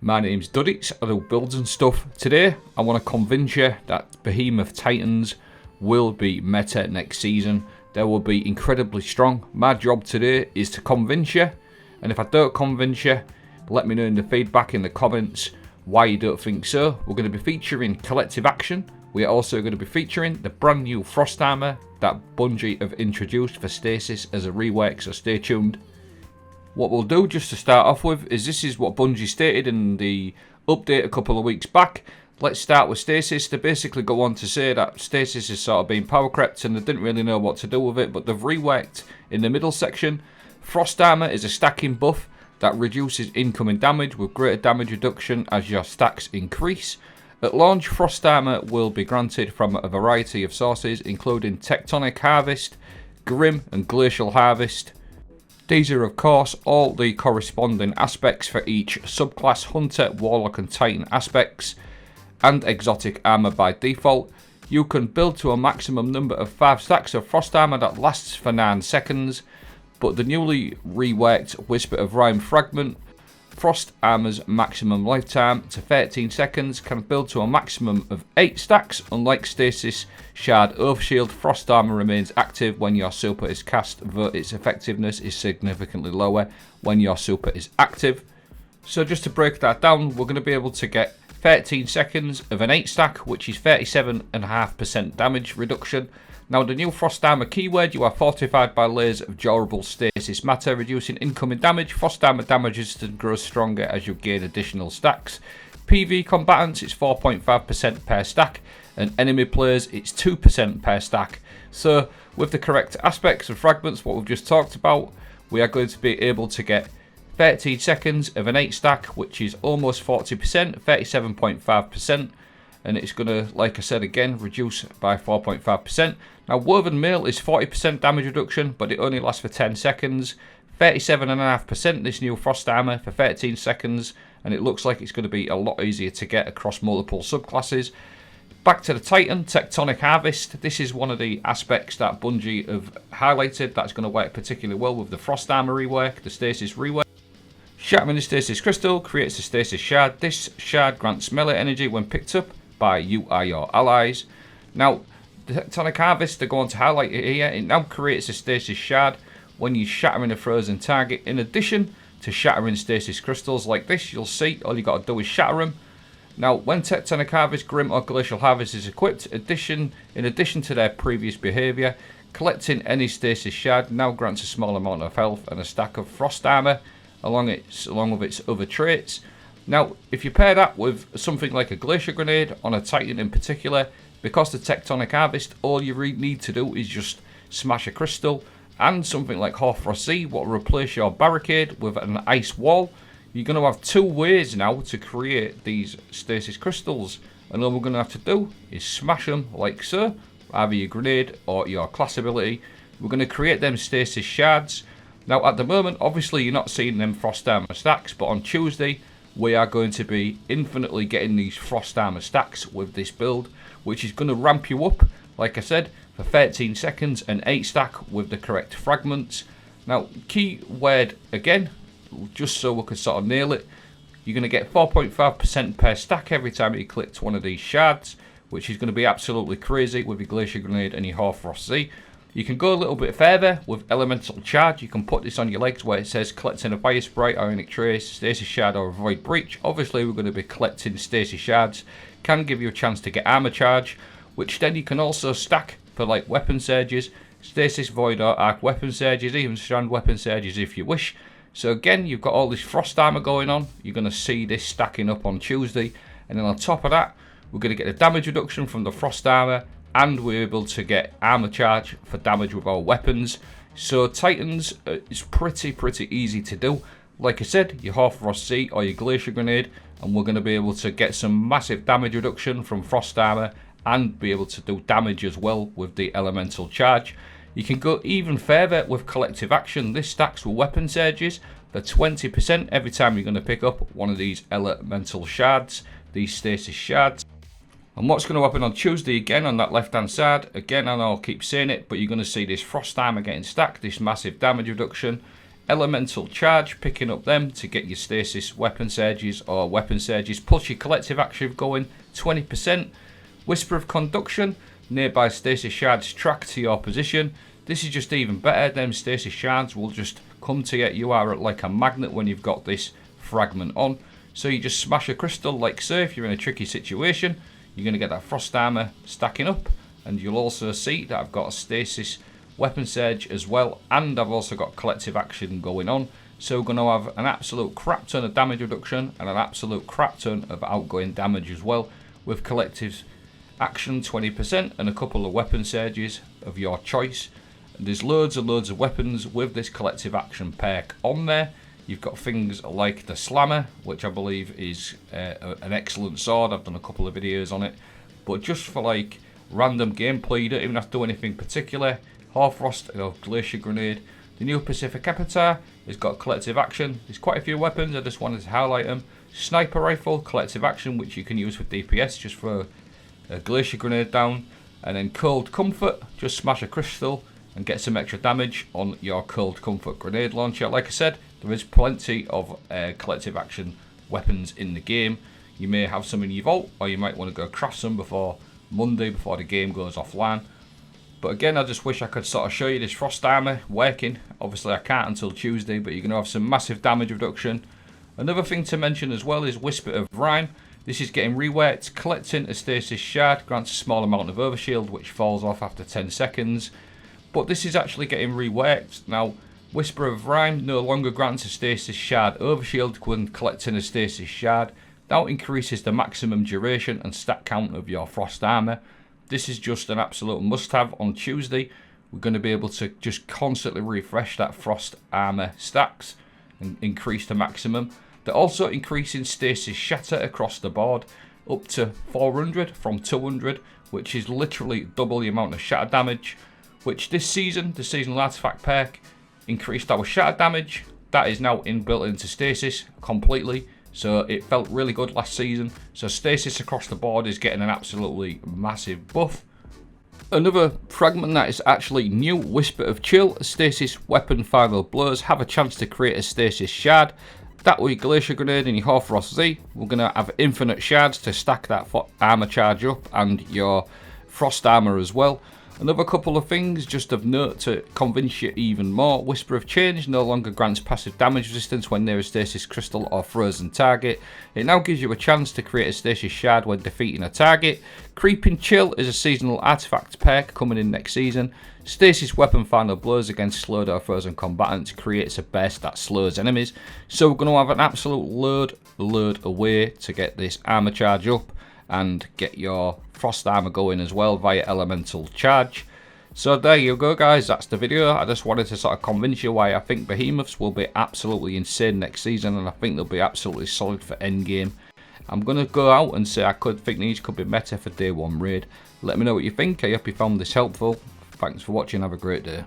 My name's Duddits, I do builds and stuff. Today I want to convince you that Behemoth Titans will be meta next season. They will be incredibly strong. My job today is to convince you, and if I don't convince you, let me know in the feedback in the comments why you don't think so. We're going to be featuring collective action. We are also going to be featuring the brand new frost armor that Bungie have introduced for Stasis as a rework, so stay tuned. What we'll do just to start off with is this is what Bungie stated in the update a couple of weeks back. Let's start with Stasis. They basically go on to say that Stasis is sort of being power crept and they didn't really know what to do with it, but they've reworked in the middle section. Frost armor is a stacking buff that reduces incoming damage with greater damage reduction as your stacks increase. At launch, frost armor will be granted from a variety of sources, including Tectonic Harvest, Grim and Glacial Harvest. These are of course all the corresponding aspects for each subclass: Hunter, Warlock and Titan aspects, and exotic armor by default. You can build to a maximum number of 5 stacks of frost armor that lasts for 9 seconds, but the newly reworked Whisper of Rime Fragment, frost armor's maximum lifetime to 13 seconds, can build to a maximum of 8 stacks. Unlike Stasis Shard Oathshield, frost armor remains active when your super is cast, though its effectiveness is significantly lower when your super is active. So just to break that down, we're going to be able to get 13 seconds of an 8 stack, which is 37.5% damage reduction. Now the new frost armor keyword, you are fortified by layers of durable stasis matter, reducing incoming damage. Frost armor damages to grow stronger as you gain additional stacks. PV combatants, it's 4.5% per stack, and enemy players, it's 2% per stack. So with the correct aspects of fragments, what we've just talked about, we are going to be able to get 13 seconds of an 8 stack, which is almost 40%, 37.5%. And it's going to, like I said again, reduce by 4.5%. Now Woven Mail is 40% damage reduction, but it only lasts for 10 seconds. 37.5% this new frost armor for 13 seconds, and it looks like it's going to be a lot easier to get across multiple subclasses. Back to the Titan, Tectonic Harvest. This is one of the aspects that Bungie have highlighted that's going to work particularly well with the frost armor rework, the Stasis rework. Shattering the Stasis Crystal creates a Stasis Shard. This shard grants melee energy when picked up by you or your allies. Now, the Tectonic Harvest, they're going to highlight it here. It now creates a Stasis Shard when you shattering a frozen target. In addition to shattering Stasis Crystals like this, you'll see all you got to do is shatter them. Now, when Tectonic Harvest, Grim or Glacial Harvest is equipped, in addition to their previous behaviour, collecting any Stasis Shard now grants a small amount of health and a stack of frost armour along with its other traits. Now, if you pair that with something like a Glacier Grenade on a Titan in particular, because the Tectonic Harvest, all you really need to do is just smash a crystal, and something like Hoarfrost Z will replace your barricade with an ice wall. You're going to have 2 ways now to create these Stasis Crystals, and all we're going to have to do is smash them like so, either your grenade or your class ability. We're going to create them Stasis Shards. Now at the moment, obviously you're not seeing them frost armor stacks, but on Tuesday, we are going to be infinitely getting these frost armor stacks with this build, which is going to ramp you up, like I said, for 13 seconds and 8 stack with the correct fragments. Now, key word again, just so we can sort of nail it, you're going to get 4.5% per stack every time you click one of these shards, which is going to be absolutely crazy with your Glacier Grenade and your Hoarfrost Z. You can go a little bit further with Elemental Charge. You can put this on your legs where it says collecting a Fire Sprite, Ionic Trace, Stasis Shard or Void Breach. Obviously we're going to be collecting Stasis Shards. Can give you a chance to get Armor Charge, which then you can also stack for like Weapon Surges, Stasis Void or Arc Weapon Surges, even Strand Weapon Surges if you wish. So again, you've got all this frost armor going on. You're going to see this stacking up on Tuesday. And then on top of that, we're going to get the damage reduction from the frost armor, and we're able to get armor charge for damage with our weapons. So Titans is pretty easy to do. Like I said, your Hoarfrost Z or your Glacier Grenade, and we're going to be able to get some massive damage reduction from frost armor and be able to do damage as well with the elemental charge. You can go even further with collective action. This stacks with weapon surges for 20% every time you're going to pick up one of these elemental shards, these stasis shards. And what's going to happen on Tuesday again on that left hand side, again I know I'll keep saying it, but you're going to see this frost armor getting stacked, this massive damage reduction, Elemental Charge, picking up them to get your Stasis Weapon Surges or Weapon Surges, plus your collective action going 20%. Whisper of Conduction, nearby Stasis Shards track to your position. This is just even better. Them Stasis Shards will just come to you. You are like a magnet when you've got this Fragment on. So you just smash a crystal like so. If you're in a tricky situation, you're going to get that Frost Armor stacking up. And you'll also see that I've got a Stasis Weapon Surge as well. And I've also got collective action going on. So we're going to have an absolute crap ton of damage reduction and an absolute crap ton of outgoing damage as well. With collective action 20% and a couple of weapon surges of your choice. There's loads and loads of weapons with this collective action perk on there. You've got things like the Slammer, which I believe is an excellent sword. I've done a couple of videos on it. But just for like random gameplay, you don't even have to do anything particular. Hoarfrost or Glacier Grenade. The new Pacific Epitaph has got collective action. There's quite a few weapons, I just wanted to highlight them. Sniper Rifle, collective action, which you can use with DPS just for a Glacier Grenade down. And then Cold Comfort, just smash a crystal and get some extra damage on your Cold Comfort grenade launcher. Like I said, there is plenty of collective action weapons in the game. You may have some in your vault, or you might want to go craft some before Monday, before the game goes offline. But again, I just wish I could sort of show you this Frost Armor working. Obviously I can't until Tuesday, but you're going to have some massive damage reduction. Another thing to mention as well is Whisper of Rhyme. This is getting reworked. Collecting a Stasis Shard grants a small amount of overshield, which falls off after 10 seconds. But this is actually getting reworked. Now, Whisper of Rhyme no longer grants a Stasis Shard overshield when collecting a Stasis Shard. Now increases the maximum duration and stat count of your Frost Armor. This is just an absolute must-have on Tuesday. We're going to be able to just constantly refresh that Frost Armor stacks and increase the maximum. They're also increasing Stasis Shatter across the board up to 400 from 200, which is literally double the amount of shatter damage. Which this season, the seasonal artifact perk, increased our shatter damage. That is now inbuilt into Stasis completely. So it felt really good last season. So Stasis across the board is getting an absolutely massive buff. Another fragment that is actually new, Whisper of Chill. Stasis Weapon Final Blows have a chance to create a Stasis Shard. That with your Glacier Grenade and your Hoarfrost Z. We're going to have infinite shards to stack that armor charge up and your Frost Armor as well. Another couple of things just of note to convince you even more. Whisper of Change no longer grants passive damage resistance when near a Stasis Crystal or frozen target. It now gives you a chance to create a Stasis Shard when defeating a target. Creeping Chill is a seasonal artifact perk coming in next season. Stasis Weapon Final Blows against slowed or frozen combatants creates a burst that slows enemies. So we're going to have an absolute load away to get this armor charge up and get your Frost Armor going as well via Elemental Charge. So there you go guys, that's the video. I just wanted to sort of convince you why I think Behemoths will be absolutely insane next season, and I think they'll be absolutely solid for endgame. I'm going to go out and say I think these could be meta for day 1 raid. Let me know what you think. I hope you found this helpful. Thanks for watching, have a great day.